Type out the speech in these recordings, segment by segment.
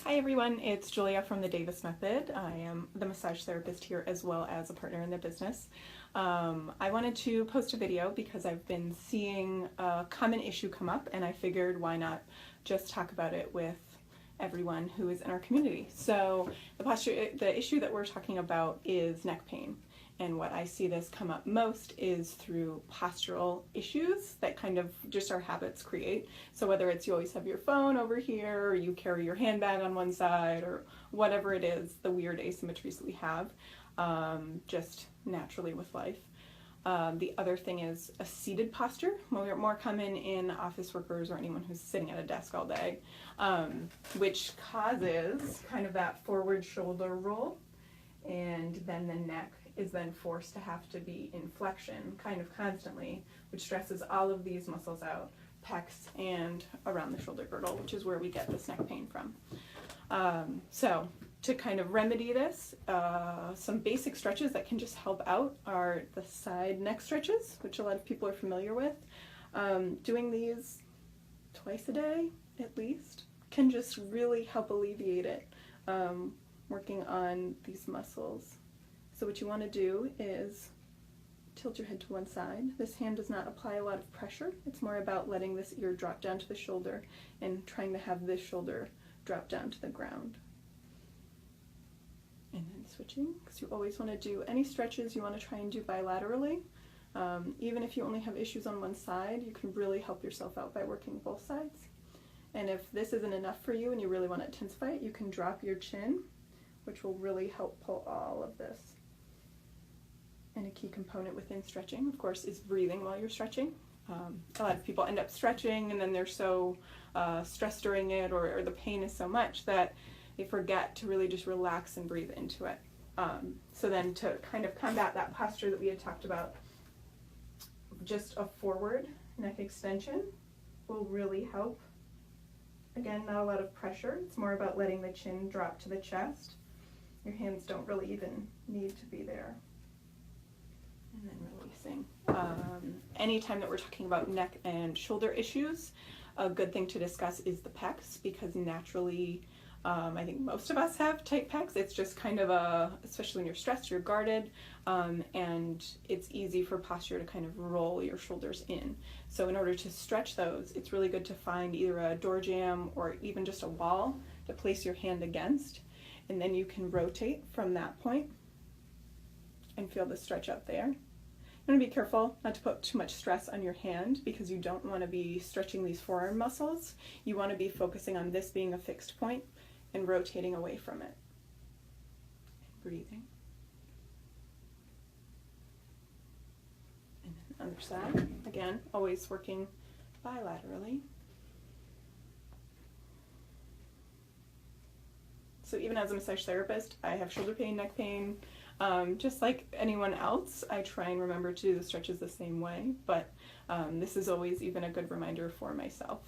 Hi everyone, it's Julia from the Davis Method. I am the massage therapist here as well as a partner in the business. I wanted to post a video because I've been seeing a common issue come up and I figured why not just talk about it with everyone who is in our community. So the issue that we're talking about is neck pain. And what I see this come up most is through postural issues that kind of just our habits create. So whether it's you always have your phone over here, or you carry your handbag on one side, or whatever it is, the weird asymmetries that we have just naturally with life. The other thing is a seated posture, more common in office workers or anyone who's sitting at a desk all day, which causes kind of that forward shoulder roll, and then the neck is then forced to have to be in flexion kind of constantly, which stresses all of these muscles out, pecs and around the shoulder girdle, which is where we get this neck pain from. So to kind of remedy this, some basic stretches that can just help out are the side neck stretches, which a lot of people are familiar with. Doing these twice a day at least can just really help alleviate it, working on these muscles. So what you want to do is tilt your head to one side. This hand does not apply a lot of pressure. It's more about letting this ear drop down to the shoulder and trying to have this shoulder drop down to the ground. And then switching, because you always want to do any stretches you want to try and do bilaterally. Even if you only have issues on one side, you can really help yourself out by working both sides. And if this isn't enough for you and you really want to intensify it, you can drop your chin, which will really help pull all of this. And a key component within stretching, of course, is breathing while you're stretching. A lot of people end up stretching and then they're so stressed during it, or the pain is so much that they forget to really just relax and breathe into it. So then to kind of combat that posture that we had talked about, just a forward neck extension will really help. Again, not a lot of pressure. It's more about letting the chin drop to the chest. Your hands don't really even need to be there. And then releasing. Anytime that we're talking about neck and shoulder issues, a good thing to discuss is the pecs, because naturally, I think most of us have tight pecs. It's just kind of especially when you're stressed, you're guarded, and it's easy for posture to kind of roll your shoulders in. So in order to stretch those, it's really good to find either a door jamb or even just a wall to place your hand against, and then you can rotate from that point and feel the stretch up there. You want to be careful not to put too much stress on your hand, because you don't want to be stretching these forearm muscles. You want to be focusing on this being a fixed point and rotating away from it. And breathing. And then other side. Again, always working bilaterally. So even as a massage therapist, I have shoulder pain, neck pain. Just like anyone else, I try and remember to do the stretches the same way, but this is always even a good reminder for myself.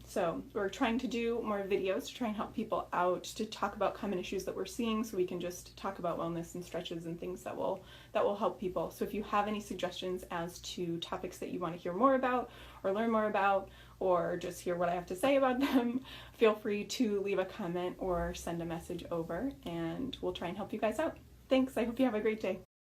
So we're trying to do more videos to try and help people out, to talk about common issues that we're seeing, so we can just talk about wellness and stretches and things that will help people. So if you have any suggestions as to topics that you want to hear more about or learn more about, or just hear what I have to say about them, feel free to leave a comment or send a message over, and we'll try and help you guys out. Thanks, I hope you have a great day.